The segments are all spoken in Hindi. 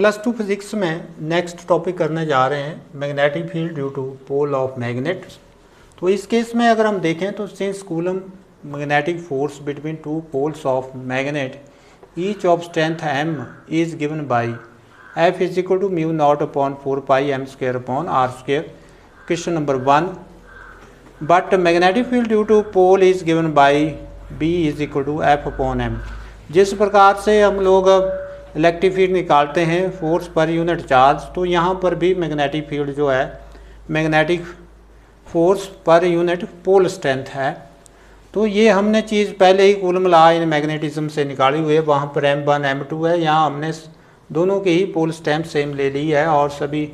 +2 फिजिक्स में नेक्स्ट टॉपिक करने जा रहे हैं magnetic field due to pole of magnet. तो इस केस में अगर हम देखें तो since Coulomb magnetic force between two poles of magnet each of strength m is given by F is equal to mu naught upon 4πm² upon r²। Question number 1, but magnetic field due to pole is given by B is equal to F upon m। जिस प्रकार से हम लोग इलेक्ट्रिक फील्ड निकालते हैं फोर्स पर यूनिट चार्ज, तो यहाँ पर भी मैग्नेटिक फील्ड जो है magnetic force per unit pole strength है। तो ये हमने चीज़ पहले ही कूलम लॉ इन मैग्नेटिज्म से निकाली हुई है, वहाँ पर m1 m2 है, यहाँ हमने दोनों के ही पोल स्ट्रेंथ सेम ले ली है और सभी,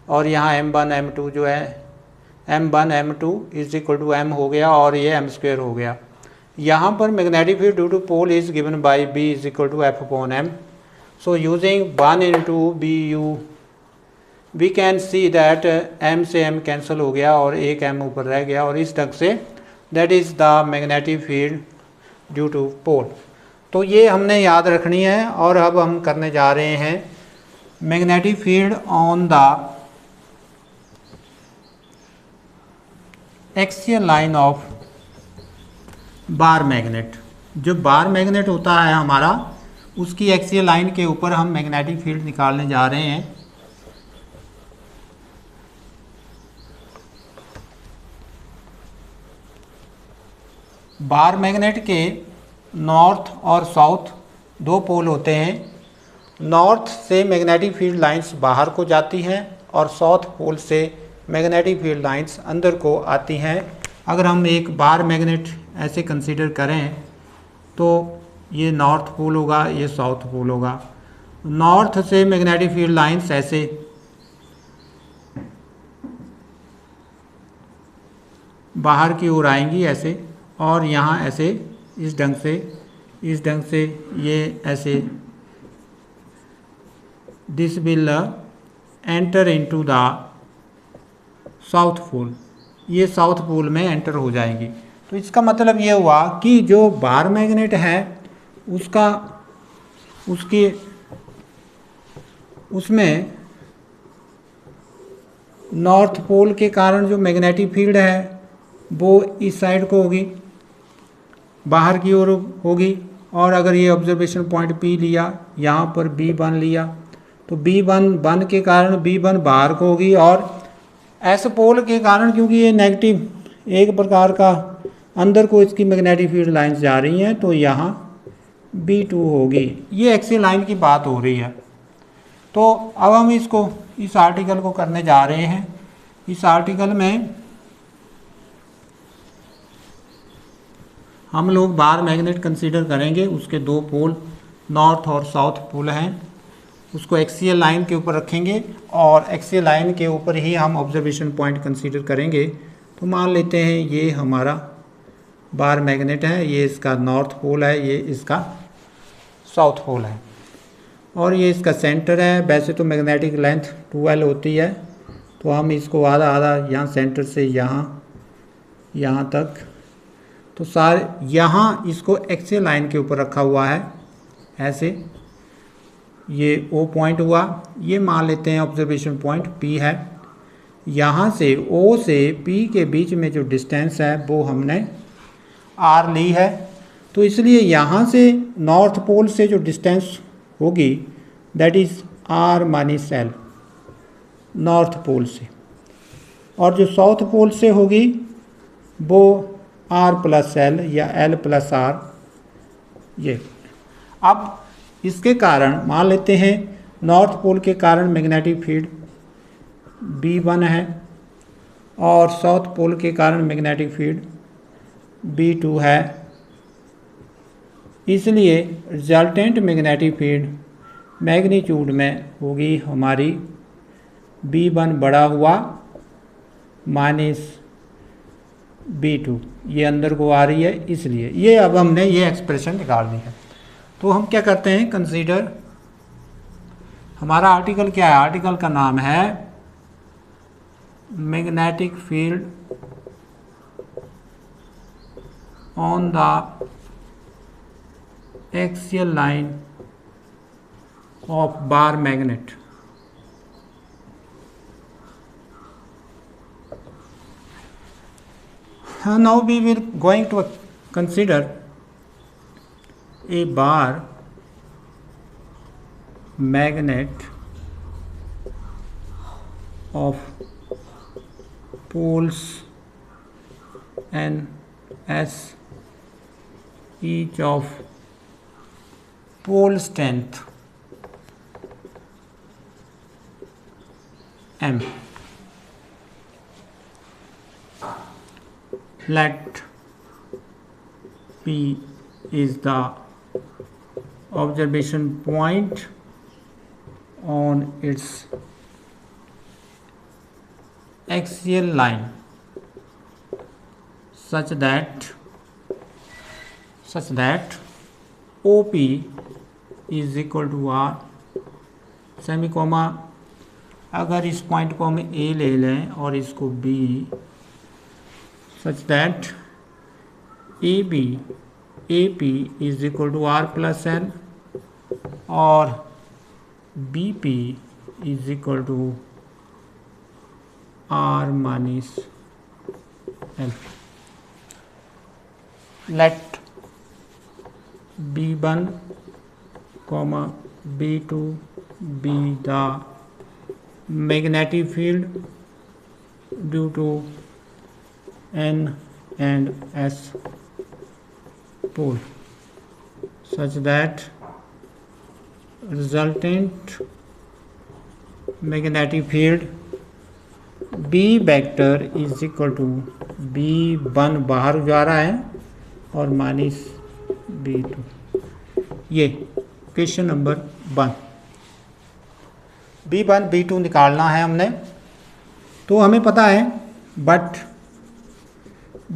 और यहाँ m1 m2 जो है m1 m2 is equal to m हो गया और ये m² हो गया। यहाँ पर magnetic field due to pole is given by B is equal to F upon m। So using 1 into BU we can see that m से m कैंसिल हो गया और एक m ऊपर रह गया, और इस ढंग से that is the magnetic field due to pole. तो ये हमने याद रखनी है। और अब हम करने जा रहे हैं magnetic field on the axial line of bar magnet. जो बार मैग्नेट होता है हमारा, उसकी एक्सियल लाइन के ऊपर हम मैग्नेटिक फील्ड निकालने जा रहे हैं। बार मैग्नेट के नॉर्थ और साउथ दो पोल होते हैं। नॉर्थ से मैग्नेटिक फील्ड लाइंस बाहर को जाती हैं और साउथ पोल से मैग्नेटिक फील्ड लाइंस अंदर को आती हैं। अगर हम एक बार मैग्नेट ऐसे कंसीडर करें तो ये नॉर्थ पोल होगा, ये साउथ पोल होगा। नॉर्थ से मैग्नेटिक फील्ड लाइंस ऐसे बाहर की ओर आएंगी ऐसे, और यहाँ ऐसे इस ढंग से ये ऐसे this will enter into the south pole, ये साउथ पोल में एंटर हो जाएंगी। तो इसका मतलब ये हुआ कि जो बार मैग्नेट है उसमें नॉर्थ पोल के कारण जो मैग्नेटिक फील्ड है वो इस साइड को होगी, बाहर की ओर होगी। और अगर ये ऑब्जर्वेशन पॉइंट P लिया, यहाँ पर B1 लिया, तो B1 के कारण B1 बाहर को होगी, और S पोल के कारण क्योंकि ये नेगेटिव एक प्रकार का अंदर को इसकी मैग्नेटिक फील्ड लाइंस जा रही हैं, तो यहाँ B2 होगी। ये एक्सियल लाइन की बात हो रही है। तो अब हम इस आर्टिकल को करने जा रहे हैं। इस आर्टिकल में हम लोग बार मैग्नेट कंसीडर करेंगे, उसके दो पोल नॉर्थ और साउथ पोल हैं, उसको एक्सियल लाइन के ऊपर रखेंगे और एक्सियल लाइन के ऊपर ही हम ऑब्जर्वेशन पॉइंट कंसीडर करेंगे। तो मान लेते हैं ये हमारा बार मैग्नेट है, ये इसका नॉर्थ पोल है, ये इसका साउथ पोल है, और ये इसका सेंटर है। वैसे तो मैग्नेटिक लेंथ 12 होती है, तो हम इसको आधा आधा यहाँ सेंटर से यहाँ तक, तो सारे यहाँ इसको एक्सियल लाइन के ऊपर रखा हुआ है ऐसे। ये O पॉइंट हुआ, ये मान लेते हैं ऑब्जर्वेशन पॉइंट P है। यहाँ से O से P के बीच में जो डिस्टेंस है वो हमने R ली है। तो इसलिए यहाँ से नॉर्थ पोल से जो डिस्टेंस होगी that is R minus L north pole से, और जो साउथ पोल से होगी वो R प्लस L या L प्लस R। ये अब इसके कारण मान लेते हैं नॉर्थ पोल के कारण मैग्नेटिक फील्ड B1 है और साउथ पोल के कारण मैग्नेटिक फील्ड B2 है। इसलिए रिजल्टेंट मैग्नेटिक फील्ड मैग्नीट्यूड में होगी हमारी B1 बड़ा हुआ माइनस B2, ये अंदर को आ रही है, इसलिए ये अब हमने ये एक्सप्रेशन निकालनी है। तो हम क्या करते हैं, कंसीडर हमारा आर्टिकल क्या है, आर्टिकल का नाम है magnetic field on the axial line of bar magnet. Now we will going to consider a bar magnet of poles N, S, each of pole strength M. Let P is the observation point on its axial line such that OP is equal to R semi comma, अगर इस पॉइंट को हम A ले लें और इसको B, such that AP is equal to R plus L और BP is equal to R minus L. Let B1, B2 be the magnetic field due to N and S pole such that resultant magnetic field B vector is equal to B1 बाहर जा रहा है और माइनस B2. ये क्वेश्चन नंबर 1. B1 B2 निकालना है हमने, तो हमें पता है बट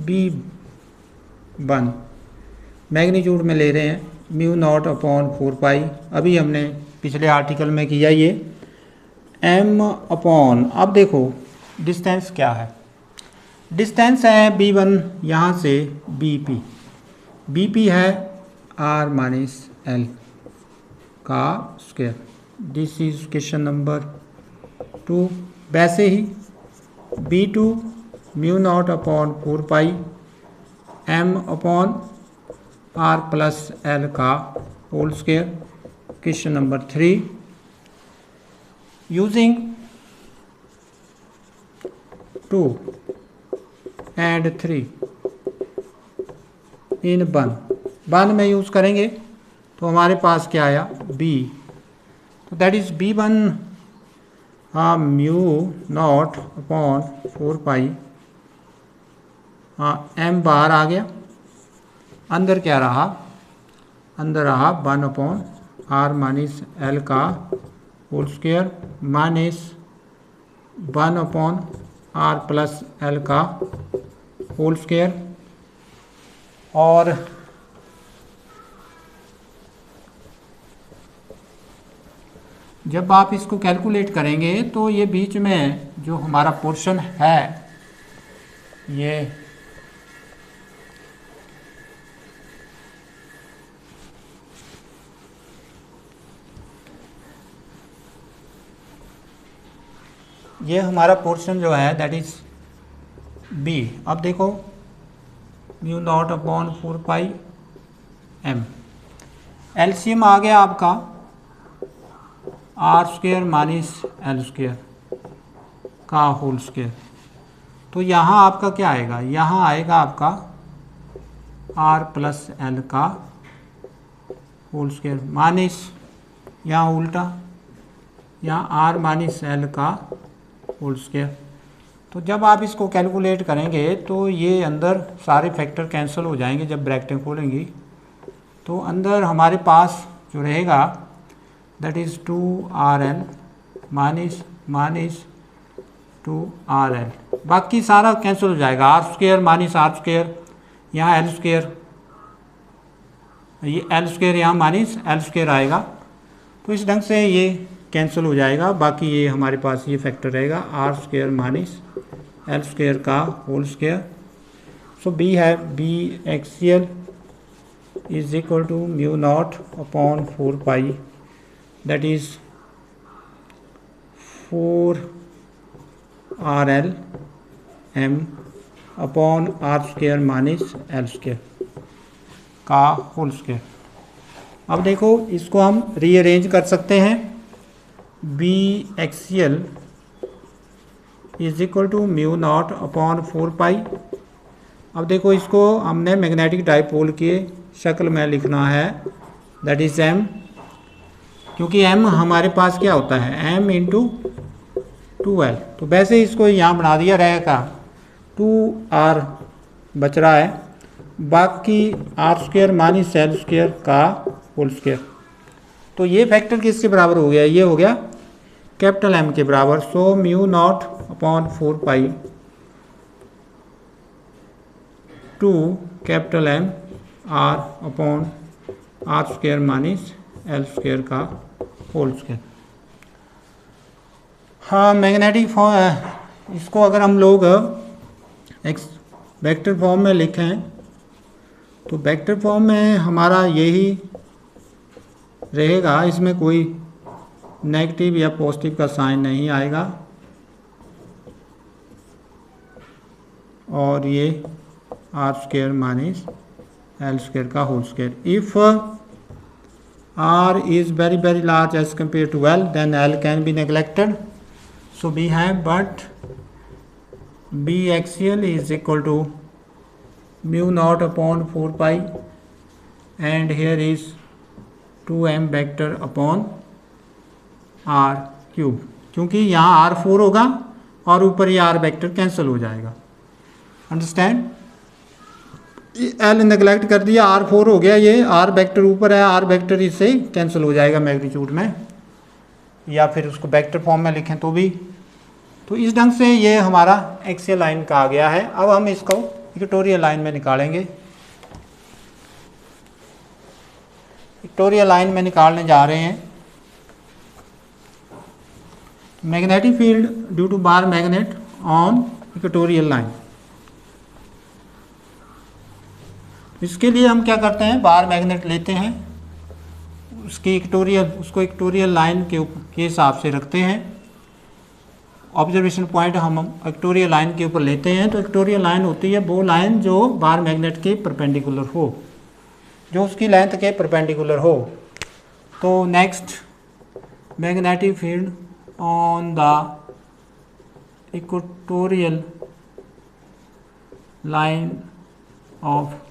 B1 मैग्नीट्यूड में ले रहे हैं म्यू नॉट अपॉन 4 पाई. अभी हमने पिछले आर्टिकल में किया ये M अपॉन, अब देखो डिस्टेंस क्या है. डिस्टेंस है B1 यहाँ से BP है R माइनस L का square. This is question number 2. वैसे ही B2 mu naught upon 4 pi M upon R plus L का whole square. Question number 3. Using 2 and 3 in 1 में यूज़ करेंगे तो हमारे पास क्या आया B. तो that is B1 mu naught upon 4 pi M बाहर आ गया, अंदर क्या रहा, अंदर रहा 1 अपॉन R माइनस L का whole square minus 1 upon R plus L का होल स्क्वायर. और जब आप इसको कैलकुलेट करेंगे तो ये बीच में जो हमारा पोर्शन है ये हमारा पोर्शन जो है दैट इज B. अब देखो mu naught upon 4 pi M. LCM आ गया आपका R square minus L square का होल स्क्वायर. तो यहाँ आपका क्या आएगा, यहाँ आएगा आपका R प्लस L का होल स्क्वायर माइनस यहाँ उल्टा यहाँ R माइनस L का होल स्क्वायर. तो जब आप इसको कैलकुलेट करेंगे तो ये अंदर सारे फैक्टर कैंसिल हो जाएंगे. जब ब्रैकेटें खोलेंगी तो अंदर हमारे पास जो रहेगा that is 2RL minus 2RL. बाकी सारा कैंसिल हो जाएगा. R square minus R square, यहाँ L स्क्वायर, ये L स्क्वायर यहाँ माइनस L स्क्वायर आएगा. तो इस ढंग से ये कैंसिल हो जाएगा. बाकी ये हमारे पास ये फैक्टर रहेगा R square minus L square का होल स्क्वायर. सो B है B axial is equal to mu naught upon 4 pi that is 4RL M upon R square minus L square का होल स्क्वायर। अब देखो इसको हम रीअरेंज कर सकते हैं। B axial is equal to mu naught upon 4 pi. अब देखो इसको हमने मैग्नेटिक डाइपोल के शक्ल में लिखना है, दैट इज एम, क्योंकि एम हमारे पास क्या होता है, एम इंटू 2L। तो वैसे इसको यहाँ बना दिया रहेगा, 2R बच रहा है, बाकी R square minus L square का होल स्क्वायर। तो ये फैक्टर किसके बराबर हो गया, ये हो गया कैपिटल एम के बराबर। So mu naught upon 4 pi two capital M R upon R square minus L square का होल स्क्वायर। हाँ, मैग्नेटिक फॉर्म, इसको अगर हम लोग एक्स वेक्टर फॉर्म में लिखें तो वेक्टर फॉर्म में हमारा यही रहेगा, इसमें कोई नेगेटिव या पॉजिटिव का साइन नहीं आएगा, और ये are square minus L square का whole square. If r is very very large as compared to l, then l can be neglected. So we have but b axial is equal to mu naught upon 4 pi and here is 2m vector upon r cube, क्योंकि यहाँ R4 होगा और ऊपर ये R वेक्टर कैंसिल हो जाएगा। अंडरस्टैंड? एल नेगलेक्ट कर दिया, R4 हो गया, ये R वेक्टर ऊपर है, R वेक्टर इससे कैंसिल हो जाएगा मैग्नीट्यूड में, या फिर उसको वेक्टर फॉर्म में लिखें तो भी। तो इस ढंग से ये हमारा एक्सियल लाइन का आ गया है। अब हम इसको इक्वेटोरियल लाइन में निकालेंगे। इक्वेटोरियल लाइन में निकालने जा रहे हैं। Magnetic field due to bar magnet on equatorial line. इसके लिए हम क्या करते हैं, बार मैग्नेट लेते हैं, उसकी उसको इक्वेटोरियल लाइन के हिसाब से रखते हैं। ऑब्जर्वेशन पॉइंट हम इक्वेटोरियल लाइन के ऊपर लेते हैं। तो इक्वेटोरियल लाइन होती है वो लाइन जो बार मैग्नेट के परपेंडिकुलर हो, जो उसकी लेंथ के परपेंडिकुलर हो। तो next, magnetic field on the equatorial line of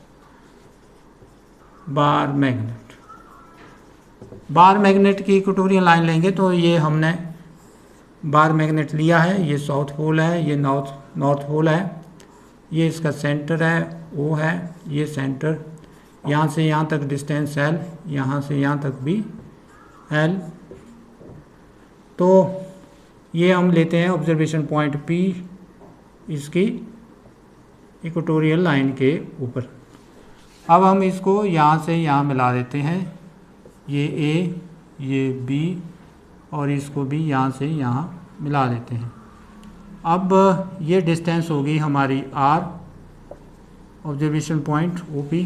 bar magnet. Bar magnet की इक्वेटोरियल लाइन लेंगे तो ये हमने बार मैग्नेट लिया है, ये साउथ पोल है, ये नॉर्थ पोल है, ये इसका सेंटर है O है, ये सेंटर, यहाँ से यहाँ तक डिस्टेंस L, यहाँ से यहाँ तक भी L। तो ये हम लेते हैं ऑब्जर्वेशन पॉइंट P इसकी इक्वेटोरियल लाइन के ऊपर। अब हम इसको यहाँ से यहाँ मिला देते हैं, ये A, ये B, और इसको भी यहाँ से यहाँ मिला देते हैं। अब ये डिस्टेंस होगी हमारी R, ऑब्जर्वेशन पॉइंट OP।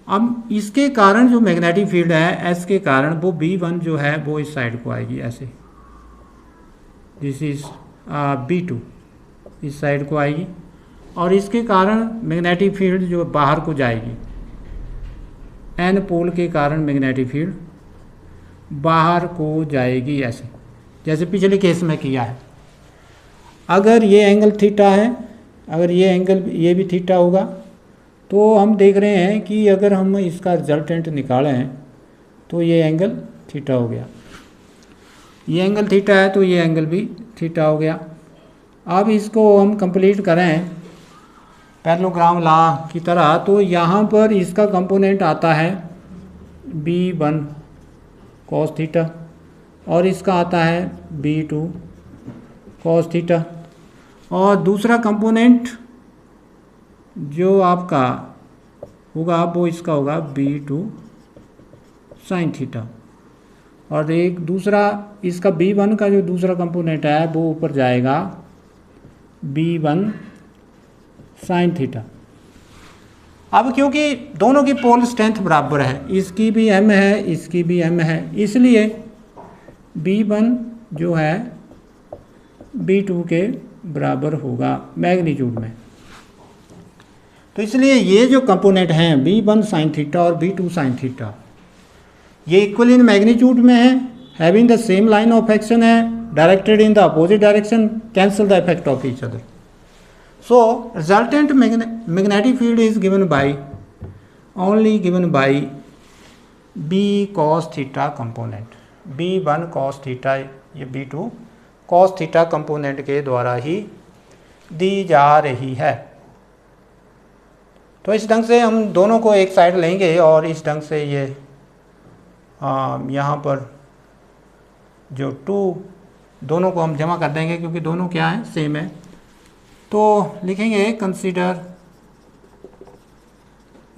अब इसके कारण जो मैग्नेटिक फील्ड है S के कारण, वो B1 जो है वो इस साइड को आएगी ऐसे, दिस इज B2 इस साइड को आएगी, और इसके कारण मैग्नेटिक फील्ड जो बाहर को जाएगी, N पोल के कारण मैग्नेटिक फील्ड बाहर को जाएगी ऐसे, जैसे पिछले केस में किया है। अगर ये एंगल थीटा है, अगर ये एंगल ये भी थीटा होगा, तो हम देख रहे हैं कि अगर हम इसका रिजल्टेंट निकालें तो ये एंगल थीटा हो गया, ये एंगल थीटा है तो ये एंगल भी थीटा हो गया। अब इसको हम कंप्लीट करें पैरेललोग्राम लॉ की तरह, तो यहाँ पर इसका कंपोनेंट आता है B1 कॉस थीटा, और इसका आता है B2 कॉस थीटा, और दूसरा कंपोनेंट जो आपका होगा वो इसका होगा B2 साइन थीटा, और एक दूसरा इसका B1 का जो दूसरा कंपोनेंट है वो ऊपर जाएगा B1 साइन थीटा। अब क्योंकि दोनों की पोल स्ट्रेंथ बराबर है, इसकी भी m है, इसकी भी m है, इसलिए B1 जो है B2 के बराबर होगा मैग्नीट्यूड में। तो इसलिए ये जो कंपोनेंट हैं B1 साइन थीटा और B2 साइन थीटा, ये इक्वल इन मैग्नीट्यूड में है, having the same line of action है, directed in the opposite direction, cancel the effect of each other. So resultant magnetic field is only given by B cos theta component, B1 cos theta ये B2 cos theta component के द्वारा ही दी जा रही है. तो इस ढंग से हम दोनों को एक साइड लेंगे और इस ढंग से ये यहाँ पर जो 2 दोनों को हम जमा कर देंगे क्योंकि दोनों क्या है, सेम है. तो लिखेंगे consider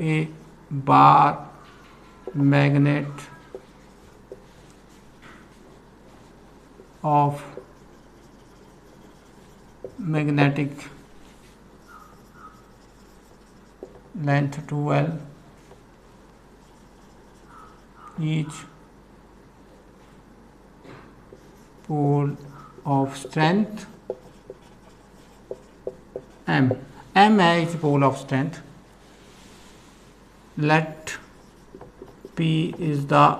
a bar magnet of magnetic length 2L, each pole of strength M है each pole of strength. Let P is the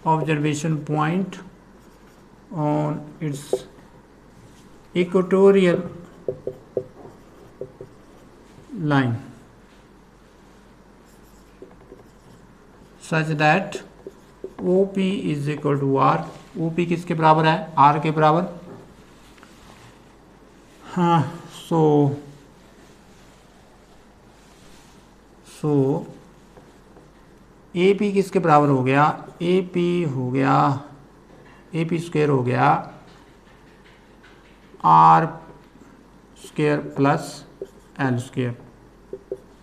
observation point on its equatorial line such that OP is equal to R. OP किसके बराबर है, R के बराबर. हाँ, सो AP किसके बराबर हो गया, AP हो गया, AP स्क्वायर हो गया R square plus L square,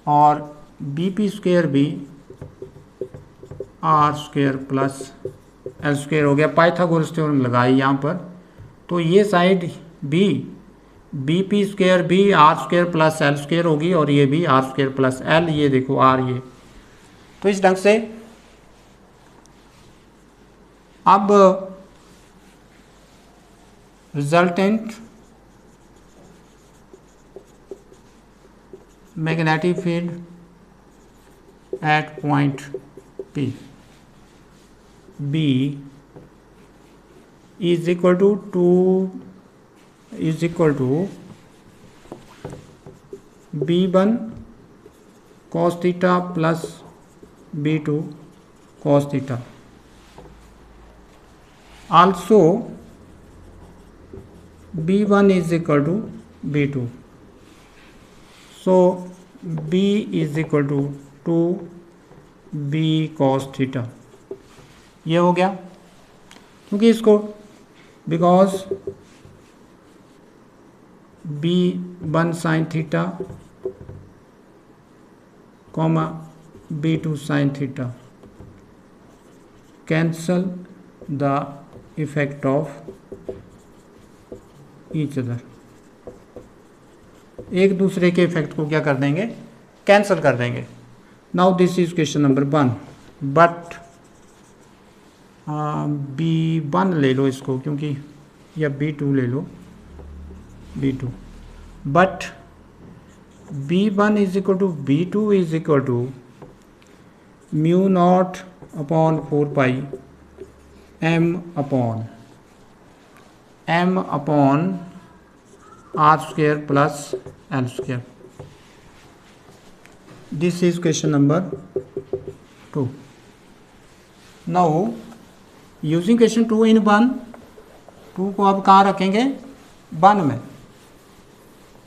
और BP स्क्वायर भी R square plus L square हो गया. पाइथागोरस थ्योरम लगाई यहाँ पर, तो ये साइड भी BP स्क्वायर भी R square plus L square होगी और ये भी R स्क्वायर प्लस L, ये देखो R ये. तो इस ढंग से अब resultant magnetic field at point P B is equal to B1 cos theta plus B2 cos theta. Also B1 is equal to B2, so B is equal to 2B cos theta. ये हो गया, क्योंकि इसको because B1 sin theta comma B2 sin theta cancel the effect of each other. एक दूसरे के इफेक्ट को क्या कर देंगे, कैंसल कर देंगे. Now this is question number 1. But B1 ले लो इसको, क्योंकि या B2 ले लो, B2, but B1 is equal to B2 is equal to mu naught upon 4 pi M upon R square plus L square. This is question number 2. Now using question 2 in 1, 2 को अब कहाँ रखेंगे, 1 में.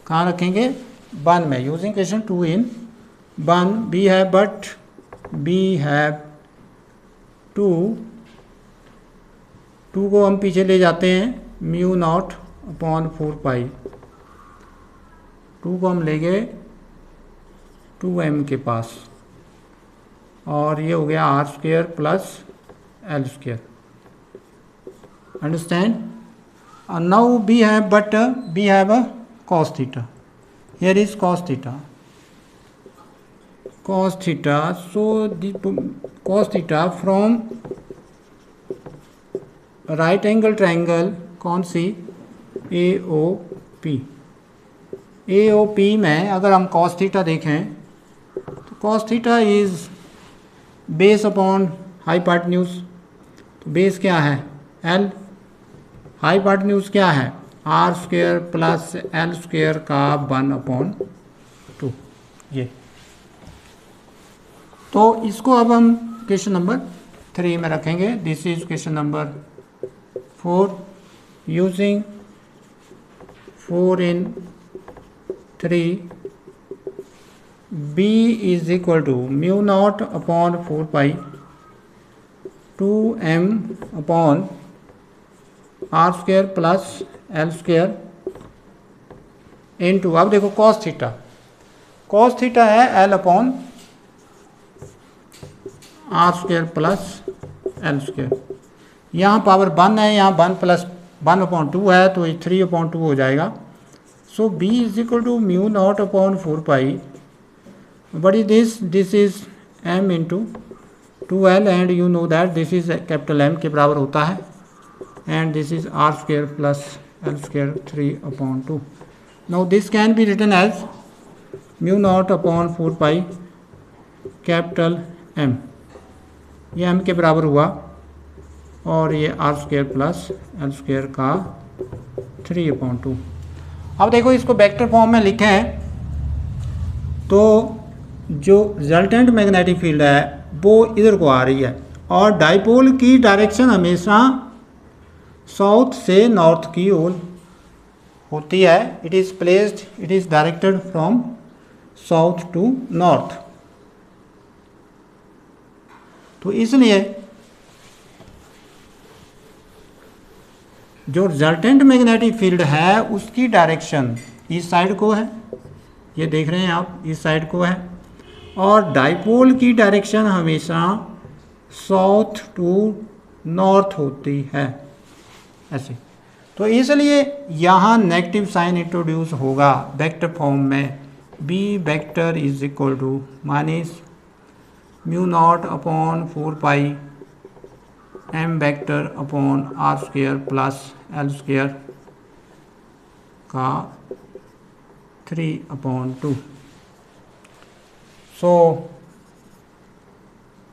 कहाँ रखेंगे, 1 में. Using question 2 in 1, we have but we have 2 को हम पीछे ले जाते हैं, म्यू नॉट अपॉन 4 पाई. 2 को हम ले गए 2m के पास, और ये हो गया R square plus L square. Understand? Now we have, but we have a cos theta. Here is cos theta. Cos theta. So the cos theta from right angle triangle कौन सी, AOP. ए ओ पी में अगर हम कॉस थीटा देखें तो cos theta is base upon hypotenuse. तो बेस क्या है एल, हाइपोटेन्यूज क्या है R square plus L square का 1/2 ये। तो इसको अब हम क्वेश्चन नंबर 3 में रखेंगे। This is question number 4 using 4 in 3 b is equal to mu naught upon 4 pi 2m upon r square plus l square into, अब देखो cos थीटा, cos थीटा है l upon R square plus L square. यहाँ पावर 1 है, यहाँ 1 प्लस 1/2 है तो ये 3/2 हो जाएगा। So b is equal to mu naught upon 4 pi, what is this is m into 2l and you know that this is capital M के बराबर होता है and this is R square plus L square 3/2। Now this can be written as mu naught upon 4 pi capital M, ये M के बराबर हुआ और ये are square plus L square का 3/2। अब देखो इसको वेक्टर फॉर्म में लिखें तो जो रिजल्टेंट मैग्नेटिक फील्ड है वो इधर को आ रही है और डाइपोल की डायरेक्शन हमेशा साउथ से नॉर्थ की ओर होती है। It is directed from south to north. तो इसलिए जो रिजल्टेंट मैग्नेटिक फील्ड है उसकी डायरेक्शन इस साइड को है, ये देख रहे हैं आप, इस साइड को है, और डाइपोल की डायरेक्शन हमेशा साउथ टू नॉर्थ होती है ऐसे। तो इसलिए यहाँ नेगेटिव साइन इंट्रोड्यूस होगा वेक्टर फॉर्म में, B vector is equal to minus mu naught upon 4 pi m vector upon R square plus L square का 3/2। सो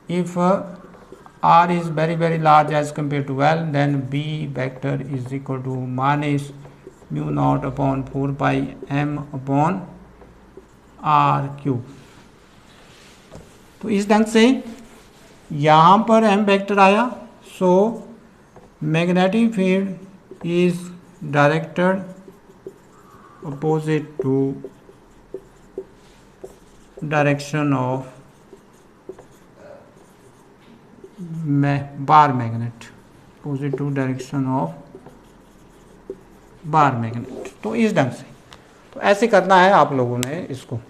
if r is very large as compared to l, then b vector is equal to minus mu naught upon 4 pi m upon r cube। तो इस ढंग से यहाँ पर m वेक्टर आया। So magnetic field is directed opposite to direction of bar magnet, opposite to direction of bar magnet. तो इस ढंग से, तो ऐसे करना है आप लोगों ने इसको।